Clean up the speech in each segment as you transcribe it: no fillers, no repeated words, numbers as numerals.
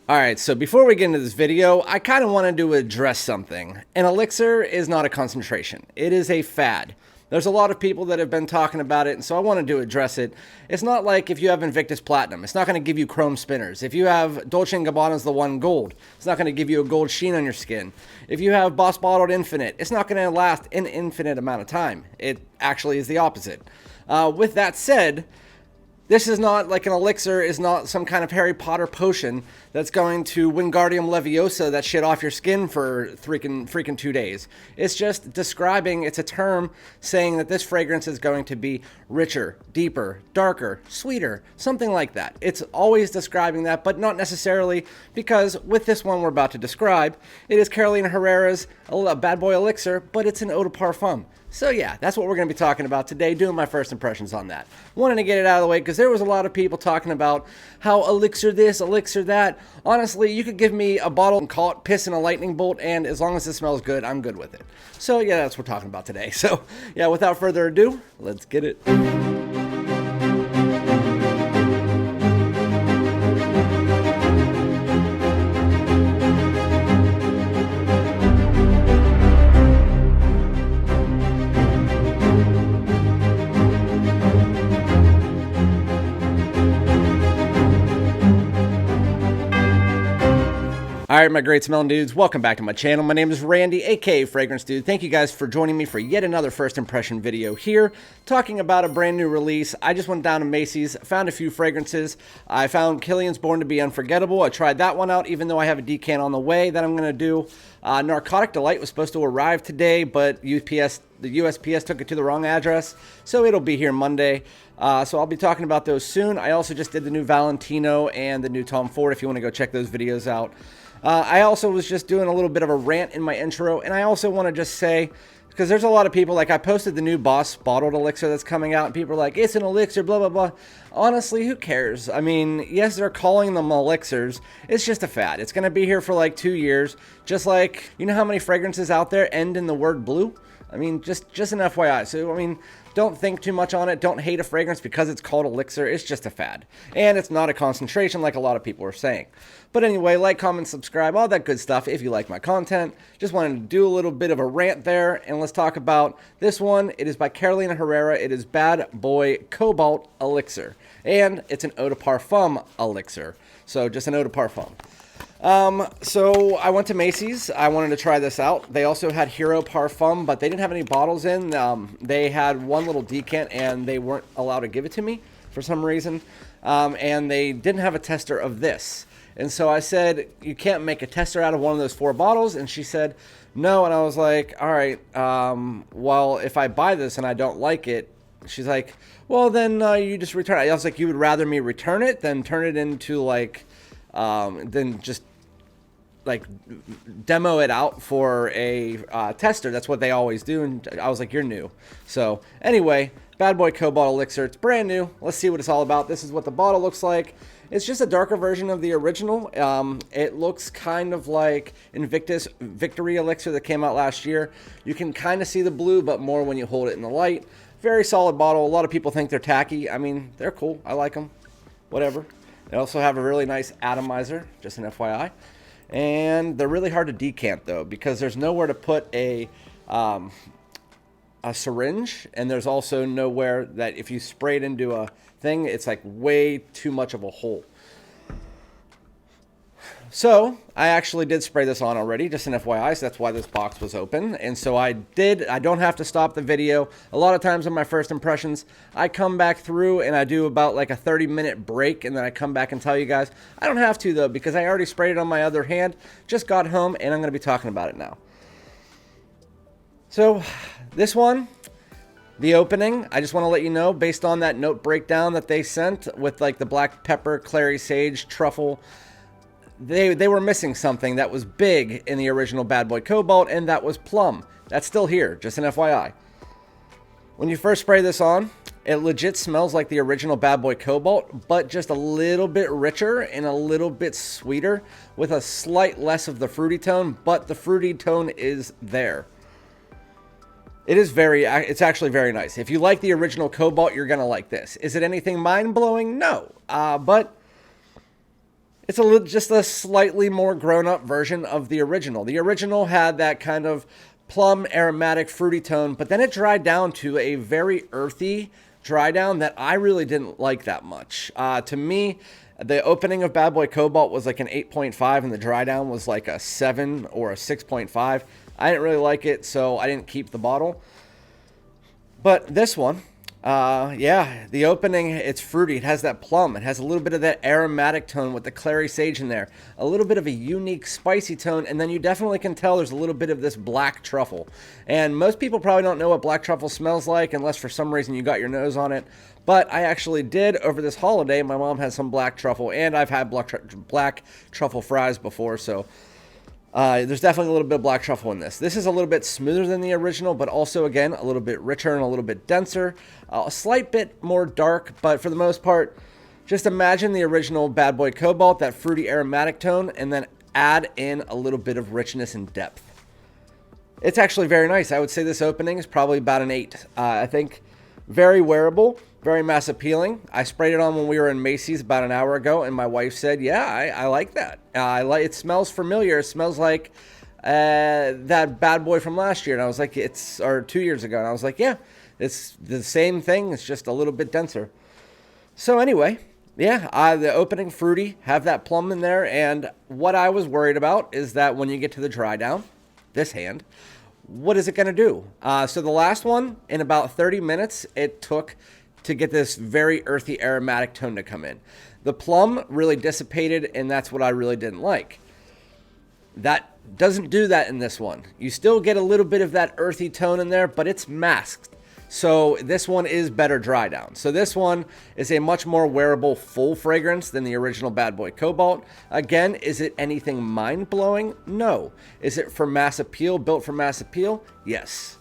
Alright, so before we get into this video, I kind of wanted to address something. An elixir is not a concentration. It is a fad. There's a lot of people that have been talking about it, and so I wanted to address it. It's not like if you have Invictus Platinum, it's not going to give you chrome spinners. If you have Dolce & Gabbana's The One Gold, it's not going to give you a gold sheen on your skin. If you have Boss Bottled Infinite, it's not going to last an infinite amount of time. It actually is the opposite. With that said, this is not like an elixir, is not some kind of Harry Potter potion that's going to Wingardium Leviosa that shit off your skin for freaking 2 days. It's just describing, it's a term saying that this fragrance is going to be richer, deeper, darker, sweeter, something like that. It's always describing that, but not necessarily, because with this one we're about to describe, it is Carolina Herrera's Bad Boy Elixir, but it's an eau de parfum. So yeah, that's what we're going to be talking about today, doing my first impressions on that. Wanted to get it out of the way because there was a lot of people talking about how elixir this, elixir that. Honestly, you could give me a bottle and call it piss in a lightning bolt, and as long as it smells good, I'm good with it. So yeah, that's what we're talking about today. So yeah, without further ado, let's get it. Alright, my great smelling dudes, welcome back to my channel. My name is Randy, aka FragranceDoud. Thank you guys for joining me for yet another first impression video here, talking about a brand new release. I just went down to Macy's, found a few fragrances. I found Killian's Born to Be Unforgettable. I tried that one out, even though I have a decant on the way that I'm going to do. Narcotic Delight was supposed to arrive today, but the USPS took it to the wrong address, so it'll be here Monday. So I'll be talking about those soon. I also just did the new Valentino and the new Tom Ford, if you want to go check those videos out. I also was just doing a little bit of a rant in my intro, and I also want to just say, because there's a lot of people, like I posted the new Boss Bottled Elixir that's coming out, and people are like, it's an elixir, blah, blah, blah. Honestly, who cares? I mean, yes, they're calling them elixirs. It's just a fad. It's going to be here for like 2 years, just like, you know how many fragrances out there end in the word blue? I mean, just an FYI. So, I mean, don't think too much on it. Don't hate a fragrance because it's called elixir. It's just a fad. And it's not a concentration like a lot of people are saying. But anyway, like, comment, subscribe, all that good stuff if you like my content. Just wanted to do a little bit of a rant there. And let's talk about this one. It is by Carolina Herrera. It is Bad Boy Cobalt Elixir. And it's an eau de parfum elixir. So just an eau de parfum. So I went to Macy's. I wanted to try this out. They also had Hero Parfum, but they didn't have any bottles in. They had one little decant, and they weren't allowed to give it to me for some reason. And they didn't have a tester of this. And so I said, you can't make a tester out of one of those 4 bottles. And she said, no. And I was like, all right, well, if I buy this and I don't like it, she's like, well, then you just return it. I was like, you would rather me return it than turn it into like, then just like demo it out for a tester. That's what they always do. And I was like, you're new. So anyway, Bad Boy Cobalt Elixir. It's brand new. Let's see what it's all about. This is what the bottle looks like. It's just a darker version of the original. It looks kind of like Invictus Victory Elixir that came out last year. You can kind of see the blue, but more when you hold it in the light. Very solid bottle. A lot of people think they're tacky. I mean, they're cool. I like them. Whatever. They also have a really nice atomizer, just an FYI. And they're really hard to decant, though, because there's nowhere to put a syringe, and there's also nowhere that if you spray it into a thing, it's like way too much of a hole. So I actually did spray this on already, just an FYI, so that's why this box was open. And so I don't have to stop the video. A lot of times in my first impressions, I come back through and I do about like a 30-minute break, and then I come back and tell you guys. I don't have to, though, because I already sprayed it on my other hand, just got home, and I'm going to be talking about it now. So this one, the opening, I just want to let you know, based on that note breakdown that they sent with like the black pepper, clary sage, truffle, they were missing something that was big in the original Bad Boy Cobalt, and that was plum. That's still here, just an FYI. When you first spray this on, it legit smells like the original Bad Boy Cobalt, but just a little bit richer and a little bit sweeter with a slight less of the fruity tone, but the fruity tone is there. It's actually very nice. If you like the original Cobalt, you're going to like this. Is it anything mind-blowing? No. But It's just a slightly more grown-up version of the original. The original had that kind of plum, aromatic, fruity tone, but then it dried down to a very earthy dry down that I really didn't like that much. To me, the opening of Bad Boy Cobalt was like an 8.5, and the dry down was like a 7 or a 6.5. I didn't really like it, so I didn't keep the bottle. But this one, yeah, the opening, it's fruity. It has that plum. It has a little bit of that aromatic tone with the clary sage in there. A little bit of a unique spicy tone, and then you definitely can tell there's a little bit of this black truffle. And most people probably don't know what black truffle smells like unless for some reason you got your nose on it. But I actually did over this holiday. My mom had some black truffle, and I've had black truffle fries before, so there's definitely a little bit of black truffle in this. This is a little bit smoother than the original, but also, again, a little bit richer and a little bit denser. A slight bit more dark, but for the most part, just imagine the original Bad Boy Cobalt, that fruity aromatic tone, and then add in a little bit of richness and depth. It's actually very nice. I would say this opening is probably about an 8. I think very wearable, very mass appealing. I sprayed it on when we were in Macy's about an hour ago, and my wife said, "Yeah, I like that. It smells familiar. It smells like that Bad Boy from last year." And I was like, or 2 years ago. And I was like, "Yeah, it's the same thing. It's just a little bit denser." So anyway, yeah, the opening fruity, have that plum in there. And what I was worried about is that when you get to the dry down, this hand, what is it going to do? So the last one, in about 30 minutes, it took to get this very earthy aromatic tone to come in. The plum really dissipated, and that's what I really didn't like. That doesn't do that in this one. You still get a little bit of that earthy tone in there, but it's masked. So this one is better dry down. So this one is a much more wearable full fragrance than the original Bad Boy Cobalt. Again, is it anything mind-blowing? No. Is it for mass appeal, built for mass appeal? Yes.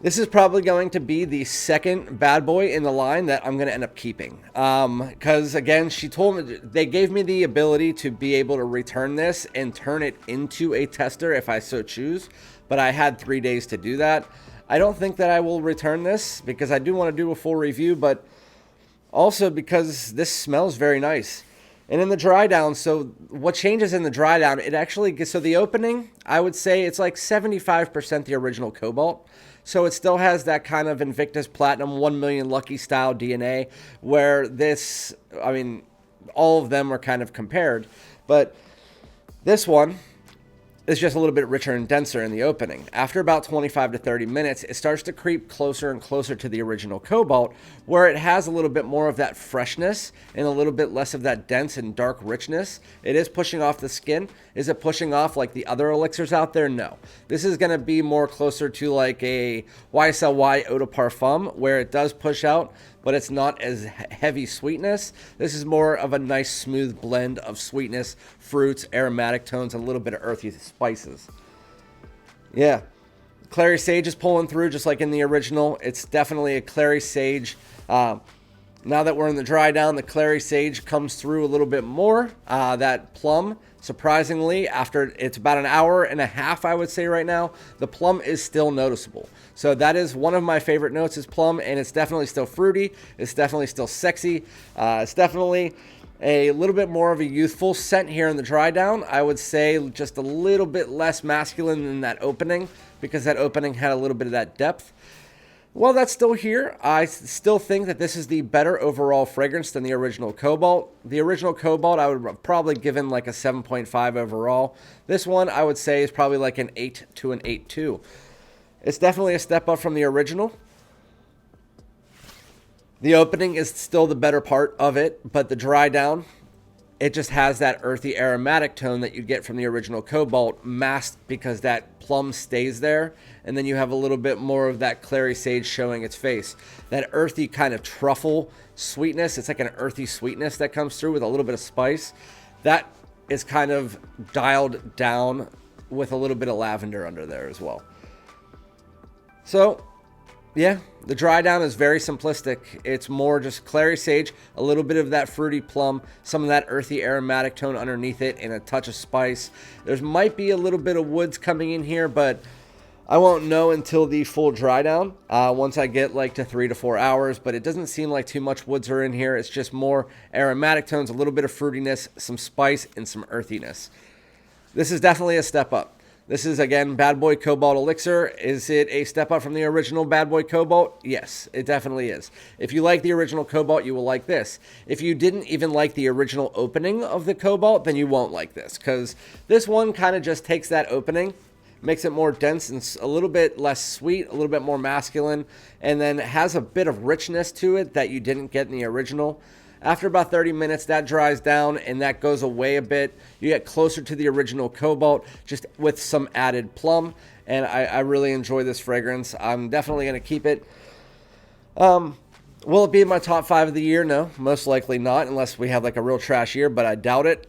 This is probably going to be the second Bad Boy in the line that I'm going to end up keeping. Because, again, she told me, they gave me the ability to be able to return this and turn it into a tester if I so choose. But I had 3 days to do that. I don't think that I will return this because I do want to do a full review, but also because this smells very nice. And in the dry down, so what changes in the dry down, it actually gets, so the opening, I would say it's like 75% the original Cobalt. So it still has that kind of Invictus Platinum 1 million Lucky style DNA where this, I mean, all of them are kind of compared. But this one is just a little bit richer and denser in the opening. After about 25 to 30 minutes, it starts to creep closer and closer to the original Cobalt, where it has a little bit more of that freshness and a little bit less of that dense and dark richness. It is pushing off the skin. Is it pushing off like the other elixirs out there? No. This is going to be more closer to like a YSL Eau de Parfum, where it does push out, but it's not as heavy sweetness. This is more of a nice smooth blend of sweetness, fruits, aromatic tones, and a little bit of earthy spices. Yeah, clary sage is pulling through just like in the original. It's definitely a clary sage. Now that we're in the dry down, the clary sage comes through a little bit more. That plum, surprisingly, after it's about an hour and a half, I would say right now, the plum is still noticeable. So that is one of my favorite notes is plum, and it's definitely still fruity. It's definitely still sexy. It's definitely a little bit more of a youthful scent here in the dry down. I would say just a little bit less masculine than that opening because that opening had a little bit of that depth. Well, that's still here. I still think that this is the better overall fragrance than the original Cobalt. The original Cobalt, I would have probably given like a 7.5 overall. This one, I would say, is probably like an 8 to an 8.2. It's definitely a step up from the original. The opening is still the better part of it, but the dry down, it just has that earthy aromatic tone that you get from the original Cobalt masked because that plum stays there, and then you have a little bit more of that clary sage showing its face. That earthy kind of truffle sweetness, it's like an earthy sweetness that comes through with a little bit of spice. That is kind of dialed down with a little bit of lavender under there as well. So, yeah, the dry down is very simplistic. It's more just clary sage, a little bit of that fruity plum, some of that earthy aromatic tone underneath it, and a touch of spice. There's might be a little bit of woods coming in here, but I won't know until the full dry down, once I get like to 3 to 4 hours, but it doesn't seem like too much woods are in here. It's just more aromatic tones, a little bit of fruitiness, some spice, and some earthiness. This is definitely a step up. This is, again, Bad Boy Cobalt Elixir. Is it a step up from the original Bad Boy Cobalt? Yes, it definitely is. If you like the original Cobalt, you will like this. If you didn't even like the original opening of the Cobalt, then you won't like this, because this one kind of just takes that opening, makes it more dense and a little bit less sweet, a little bit more masculine, and then has a bit of richness to it that you didn't get in the original. After about 30 minutes, that dries down and that goes away a bit. You get closer to the original Cobalt, just with some added plum, and I really enjoy this fragrance. I'm definitely going to keep it. Will it be in my top 5 of the year? No, most likely not, unless we have like a real trash year, but I doubt it.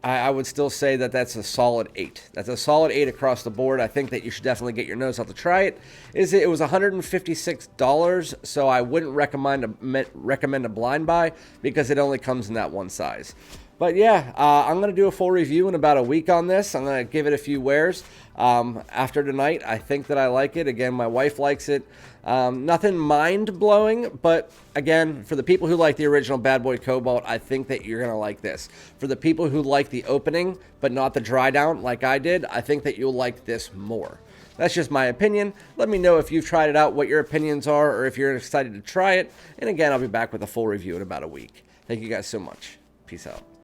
I would still say that that's a solid 8. That's a solid 8 across the board. I think that you should definitely get your nose out to try it. It was $156, so I wouldn't recommend a blind buy because it only comes in that one size. But yeah, I'm going to do a full review in about a week on this. I'm going to give it a few wears. After tonight, I think that I like it. Again, my wife likes it. Nothing mind-blowing, but again, for the people who like the original Bad Boy Cobalt, I think that you're going to like this. For the people who like the opening, but not the dry down like I did, I think that you'll like this more. That's just my opinion. Let me know if you've tried it out, what your opinions are, or if you're excited to try it. And again, I'll be back with a full review in about a week. Thank you guys so much. Peace out.